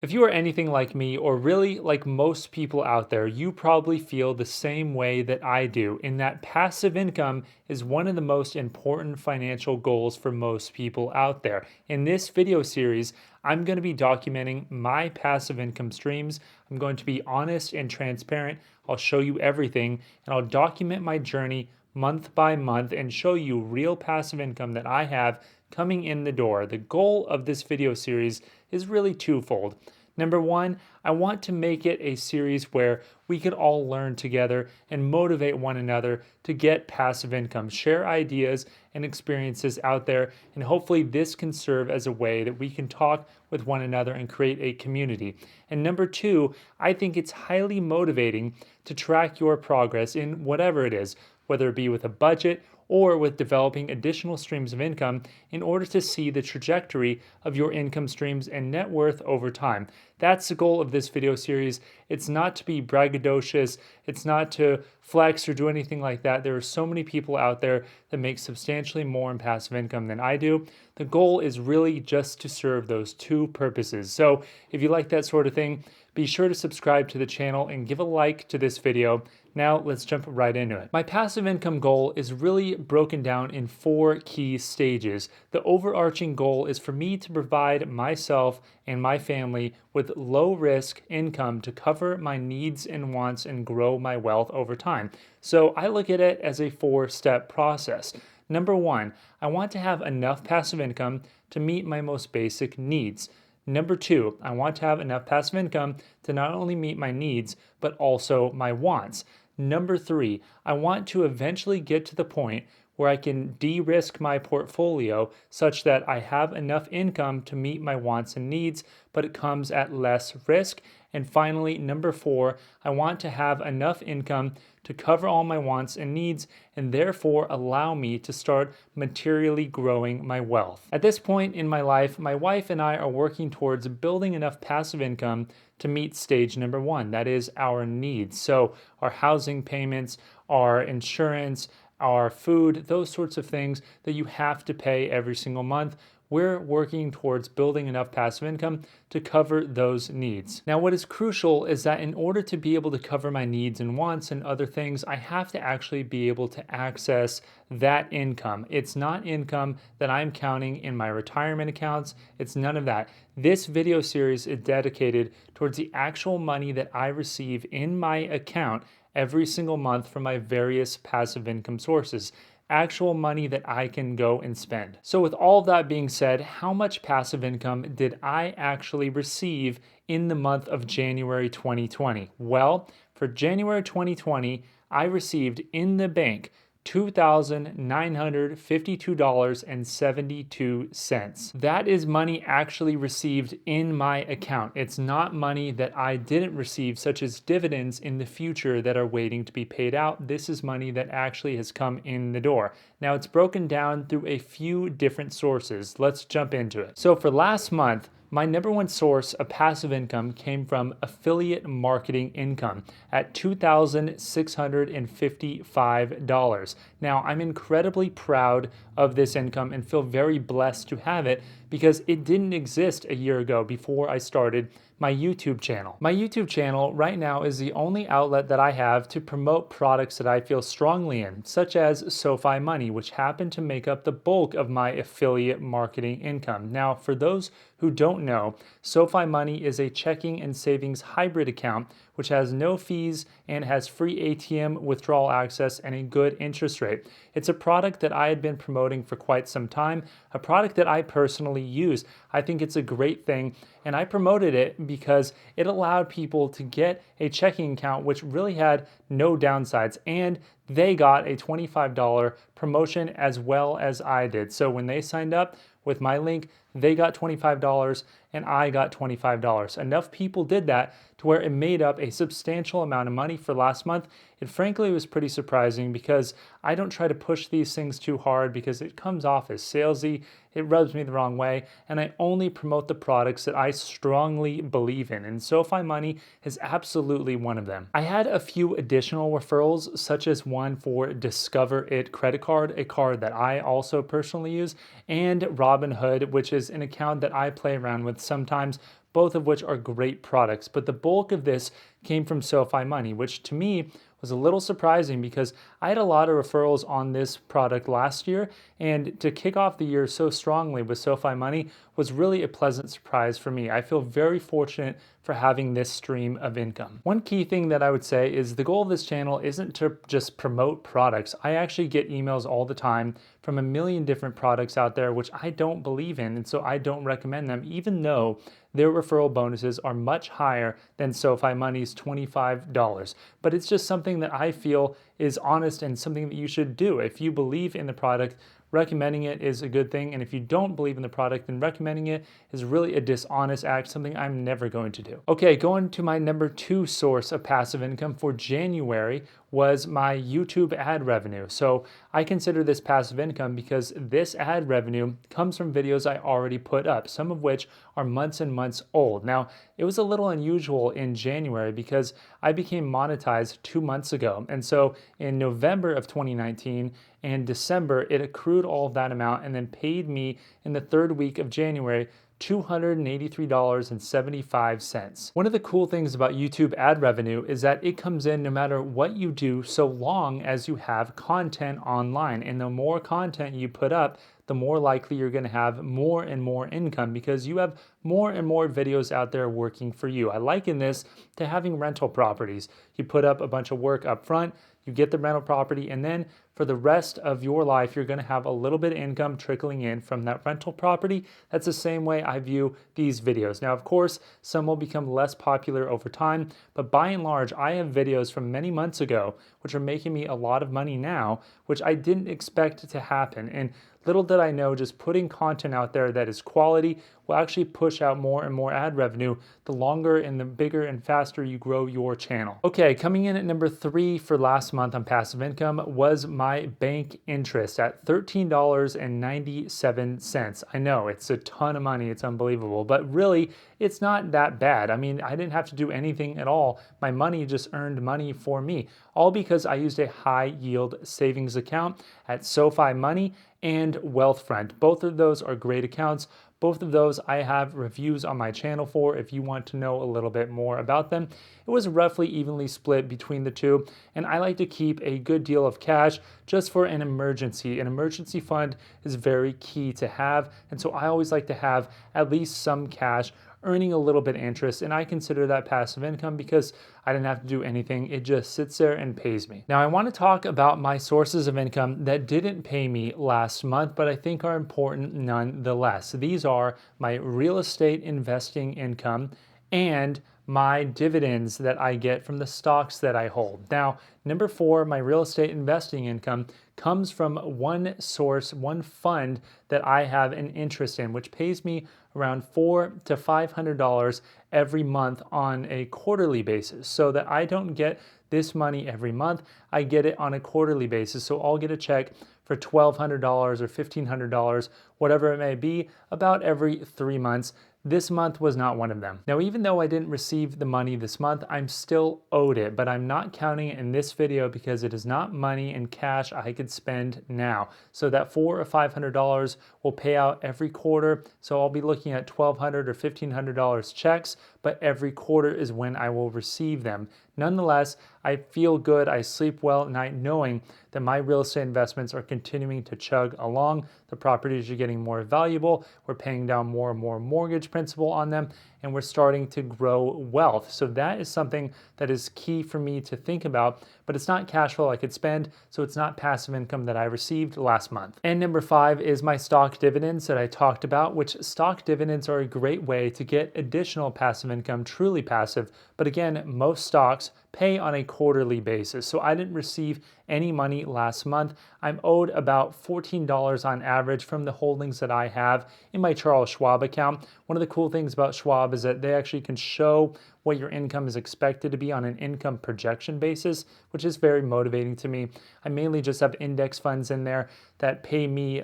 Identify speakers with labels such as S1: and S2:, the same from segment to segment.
S1: If you are anything like me, or really like most people out there, you probably feel the same way that I do, in that passive income is one of the most important financial goals for most people out there. In this video series, I'm going to be documenting my passive income streams. I'm going to be honest and transparent. I'll show you everything, and I'll document my journey month by month and show you real passive income that I have coming in the door. The goal of this video series is really twofold. Number one, I want to make it a series where we could all learn together and motivate one another to get passive income, share ideas and experiences out there, and hopefully this can serve as a way that we can talk with one another and create a community. And number two, I think it's highly motivating to track your progress in whatever it is, whether it be with a budget or with developing additional streams of income in order to see the trajectory of your income streams and net worth over time. That's the goal of this video series. It's not to be braggadocious, it's not to flex or do anything like that. There are so many people out there that make substantially more in passive income than I do. The goal is really just to serve those two purposes. So if you like that sort of thing, be sure to subscribe to the channel and give a like to this video. Now let's jump right into it. My passive income goal is really broken down in 4 key stages. The overarching goal is for me to provide myself and my family with low risk income to cover my needs and wants and grow my wealth over time. So I look at it as a 4-step process. Number 1, I want to have enough passive income to meet my most basic needs. Number 2, I want to have enough passive income to not only meet my needs, but also my wants. Number 3, I want to eventually get to the point where I can de-risk my portfolio such that I have enough income to meet my wants and needs, but it comes at less risk. And finally, number 4, I want to have enough income to cover all my wants and needs and therefore allow me to start materially growing my wealth. At this point in my life, my wife and I are working towards building enough passive income to meet stage number 1, that is our needs. So our housing payments, our insurance, our food, those sorts of things that you have to pay every single month. We're working towards building enough passive income to cover those needs. Now, what is crucial is that in order to be able to cover my needs and wants and other things, I have to actually be able to access that income. It's not income that I'm counting in my retirement accounts. It's none of that. This video series is dedicated towards the actual money that I receive in my account every single month from my various passive income sources. Actual money that I can go and spend. So with all of that being said, how much passive income did I actually receive in the month of January 2020? Well, for January 2020, I received in the bank $2,952.72. That is money actually received in my account. It's not money that I didn't receive, such as dividends in the future that are waiting to be paid out. This is money that actually has come in the door. Now, it's broken down through a few different sources. Let's jump into it. So for last month, my number one source of passive income came from affiliate marketing income at $2,655. Now, I'm incredibly proud of this income and feel very blessed to have it because it didn't exist a year ago before I started my YouTube channel. My YouTube channel right now is the only outlet that I have to promote products that I feel strongly in, such as SoFi Money, which happen to make up the bulk of my affiliate marketing income. Now, for those who don't know, SoFi Money is a checking and savings hybrid account which has no fees and has free ATM withdrawal access and a good interest rate. It's a product that I had been promoting for quite some time, a product that I personally use. I think it's a great thing, and I promoted it because it allowed people to get a checking account which really had no downsides, and they got a $25 promotion as well as I did. So when they signed up with my link, they got $25 and I got $25. Enough people did that to where it made up a substantial amount of money for last month. It frankly was pretty surprising because I don't try to push these things too hard because it comes off as salesy, it rubs me the wrong way, and I only promote the products that I strongly believe in, and SoFi Money is absolutely one of them. I had a few additional referrals, such as one for Discover It credit card, a card that I also personally use, and Robinhood, which is an account that I play around with sometimes, both of which are great products. But the bulk of this came from SoFi Money, which to me was a little surprising because I had a lot of referrals on this product last year, and to kick off the year so strongly with SoFi Money was really a pleasant surprise for me. I feel very fortunate for having this stream of income. One key thing that I would say is the goal of this channel isn't to just promote products. I actually get emails all the time from a million different products out there which I don't believe in, and so I don't recommend them, even though their referral bonuses are much higher than SoFi Money's $25. But it's just something that I feel is honest and something that you should do. If you believe in the product, recommending it is a good thing. And if you don't believe in the product, then recommending it is really a dishonest act, something I'm never going to do. Okay, going to my number 2 source of passive income for January was my YouTube ad revenue. So I consider this passive income because this ad revenue comes from videos I already put up, some of which are months and months old. Now, it was a little unusual in January because I became monetized 2 months ago. And so in November of 2019 and December, it accrued all of that amount and then paid me in the 3rd week of January $283.75. One of the cool things about YouTube ad revenue is that it comes in no matter what you do, so long as you have content online. And the more content you put up, the more likely you're going to have more and more income because you have more and more videos out there working for you. I liken this to having rental properties. You put up a bunch of work up front, you get the rental property, and then for the rest of your life, you're going to have a little bit of income trickling in from that rental property. That's the same way I view these videos. Now, of course, some will become less popular over time, but by and large, I have videos from many months ago, which are making me a lot of money now, which I didn't expect to happen. And little did I know, just putting content out there that is quality will actually push out more and more ad revenue the longer and the bigger and faster you grow your channel. Okay, coming in at number 3 for last month on passive income was my bank interest at $13.97. I know it's a ton of money, it's unbelievable, but really it's not that bad. I mean, I didn't have to do anything at all. My money just earned money for me, all because I used a high yield savings account at SoFi Money and Wealthfront. Both of those are great accounts. Both of those I have reviews on my channel for if you want to know a little bit more about them. It was roughly evenly split between the two, and I like to keep a good deal of cash just for an emergency. An emergency fund is very key to have, and so I always like to have at least some cash earning a little bit of interest, and I consider that passive income because I didn't have to do anything. It just sits there and pays me. Now, I want to talk about my sources of income that didn't pay me last month, but I think are important nonetheless. These are my real estate investing income and my dividends that I get from the stocks that I hold. Now, number 4, my real estate investing income comes from one source, one fund that I have an interest in, which pays me around $400 to $500 every month on a quarterly basis, so that I don't get this money every month. I get it on a quarterly basis. So I'll get a check for $1,200 or $1,500, whatever it may be, about every 3 months. This month was not one of them. Now, even though I didn't receive the money this month, I'm still owed it, but I'm not counting it in this video because it is not money in cash I could spend now. So that $400 or $500 will pay out every quarter. So I'll be looking at $1,200 or $1,500 checks, but every quarter is when I will receive them. Nonetheless, I feel good, I sleep well at night knowing that my real estate investments are continuing to chug along. The properties are getting more valuable, we're paying down more and more mortgage principal on them, and we're starting to grow wealth. So that is something that is key for me to think about, but it's not cash flow I could spend, so it's not passive income that I received last month. And number 5 is my stock dividends that I talked about, which stock dividends are a great way to get additional passive income, truly passive. But again, most stocks pay on a quarterly basis. So I didn't receive any money last month. I'm owed about $14 on average from the holdings that I have in my Charles Schwab account. One of the cool things about Schwab is that they actually can show what your income is expected to be on an income projection basis, which is very motivating to me. I mainly just have index funds in there that pay me,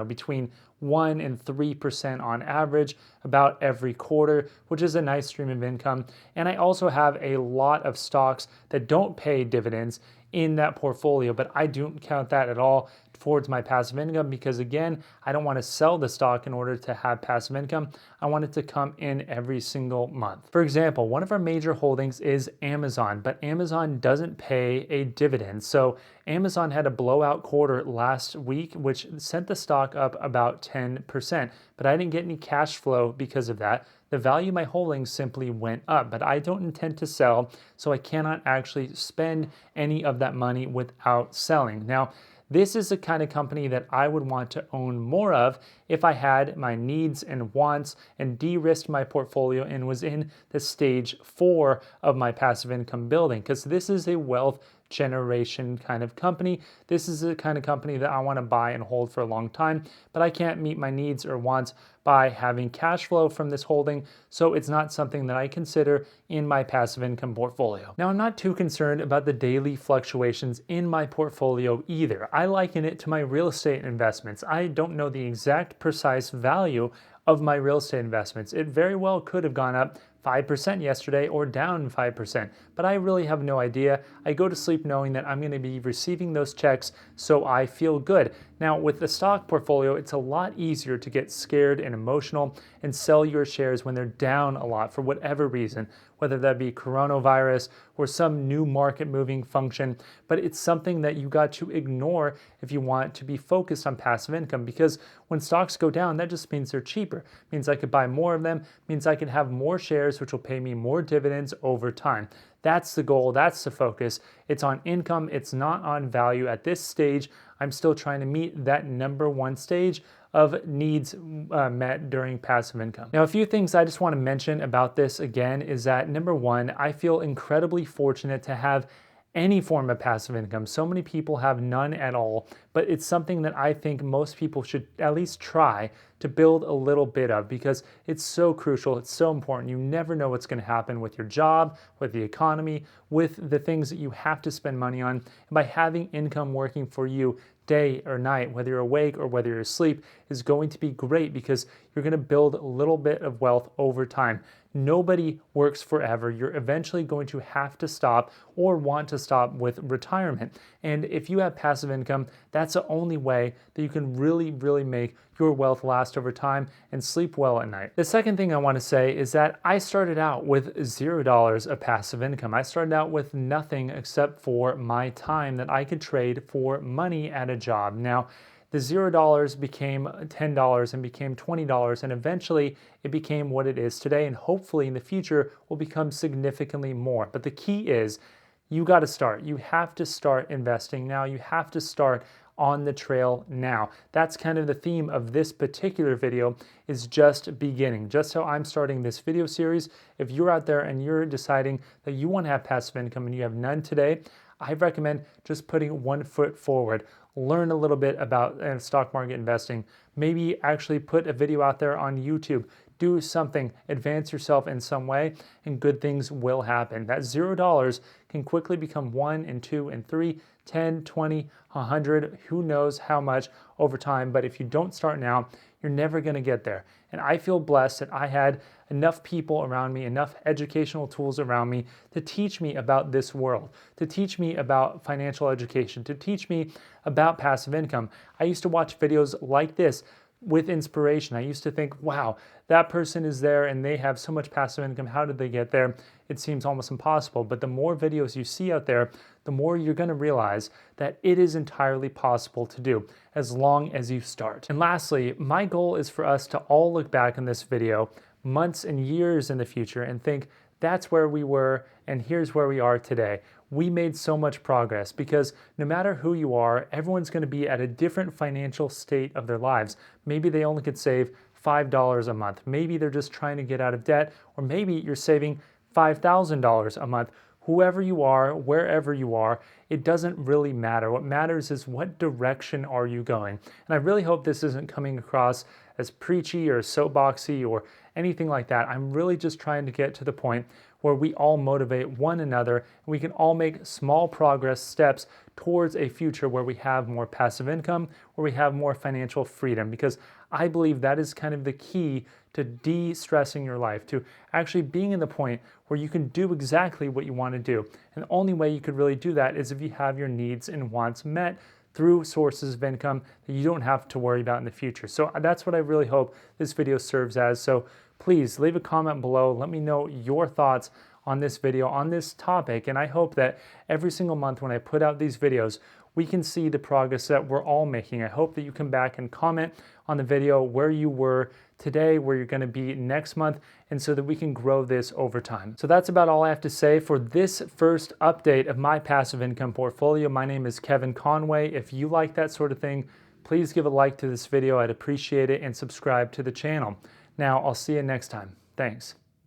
S1: between 1% and 3% on average about every quarter, which is a nice stream of income. And I also have a lot of stocks that don't pay dividends in that portfolio, but I don't count that at all towards my passive income because, again, I don't want to sell the stock in order to have passive income. I want it to come in every single month. For example, one of our major holdings is Amazon, but Amazon doesn't pay a dividend. So Amazon had a blowout quarter last week, which sent the stock up about 10%, but I didn't get any cash flow because of that. The value of my holdings simply went up, but I don't intend to sell, so I cannot actually spend any of that money without selling. Now, this is the kind of company that I would want to own more of if I had my needs and wants and de-risked my portfolio and was in the stage 4 of my passive income building, because this is a wealth generation kind of company. This is the kind of company that I want to buy and hold for a long time, but I can't meet my needs or wants by having cash flow from this holding, so it's not something that I consider in my passive income portfolio. Now, I'm not too concerned about the daily fluctuations in my portfolio either. I liken it to my real estate investments. I don't know the exact precise value of my real estate investments. It very well could have gone up 5% yesterday or down 5%, but I really have no idea. I go to sleep knowing that I'm going to be receiving those checks, so I feel good. Now, with the stock portfolio, it's a lot easier to get scared and emotional and sell your shares when they're down a lot for whatever reason, whether that be coronavirus or some new market moving function. But it's something that you got to ignore if you want to be focused on passive income, because when stocks go down, that just means they're cheaper. It means I could buy more of them, means I could have more shares, which will pay me more dividends over time. That's the goal, that's the focus. It's on income, it's not on value. At this stage, I'm still trying to meet that number 1 stage of needs met during passive income. Now, a few things I just want to mention about this again is that number 1, I feel incredibly fortunate to have any form of passive income. So many people have none at all, but it's something that I think most people should at least try to build a little bit of, because it's so crucial, it's so important. You never know what's going to happen with your job, with the economy, with the things that you have to spend money on. And by having income working for you day or night, whether you're awake or whether you're asleep, is going to be great, because you're going to build a little bit of wealth over time. Nobody works forever. You're eventually going to have to stop or want to stop with retirement. And if you have passive income, that's the only way that you can really, really make your wealth last over time and sleep well at night. The second thing I want to say is that I started out with $0 of passive income. I started out with nothing except for my time that I could trade for money at a job. Now, the $0 became $10 and became $20, and eventually it became what it is today, and hopefully in the future will become significantly more. But the key is you got to start. You have to start investing now. You have to start on the trail now. That's kind of the theme of this particular video, is just beginning. Just how I'm starting this video series. If you're out there and you're deciding that you want to have passive income and you have none today, I recommend just putting 1 foot forward. Learn a little bit about stock market investing. Maybe actually put a video out there on YouTube. Do something, advance yourself in some way, and good things will happen. That $0 can quickly become 1 and 2 and 3, 10, 20, 100, who knows how much over time. But if you don't start now, you're never going to get there. And I feel blessed that I had enough people around me, enough educational tools around me to teach me about this world, to teach me about financial education, to teach me about passive income. I used to watch videos like this with inspiration. I used to think, wow, that person is there and they have so much passive income. How did they get there? It seems almost impossible. But the more videos you see out there, the more you're going to realize that it is entirely possible to do, as long as you start. And lastly, my goal is for us to all look back in this video months and years in the future and think, that's where we were and here's where we are today. We made so much progress, because no matter who you are, everyone's going to be at a different financial state of their lives. Maybe they only could save $5 a month. Maybe they're just trying to get out of debt, or maybe you're saving $5,000 a month. Whoever you are, wherever you are, it doesn't really matter. What matters is what direction are you going. And I really hope this isn't coming across as preachy or soapboxy or anything like that. I'm really just trying to get to the point where we all motivate one another and we can all make small progress steps towards a future where we have more passive income, where we have more financial freedom, because I believe that is kind of the key to de-stressing your life, to actually being in the point where you can do exactly what you want to do. And the only way you could really do that is if you have your needs and wants met through sources of income that you don't have to worry about in the future. So that's what I really hope this video serves as. So please leave a comment below. Let me know your thoughts on this video, on this topic. And I hope that every single month when I put out these videos, we can see the progress that we're all making. I hope that you come back and comment on the video where you were today, where you're going to be next month, and so that we can grow this over time. So that's about all I have to say for this first update of my passive income portfolio. My name is Kevin Conway. If you like that sort of thing, please give a like to this video. I'd appreciate it, and subscribe to the channel. Now, I'll see you next time. Thanks.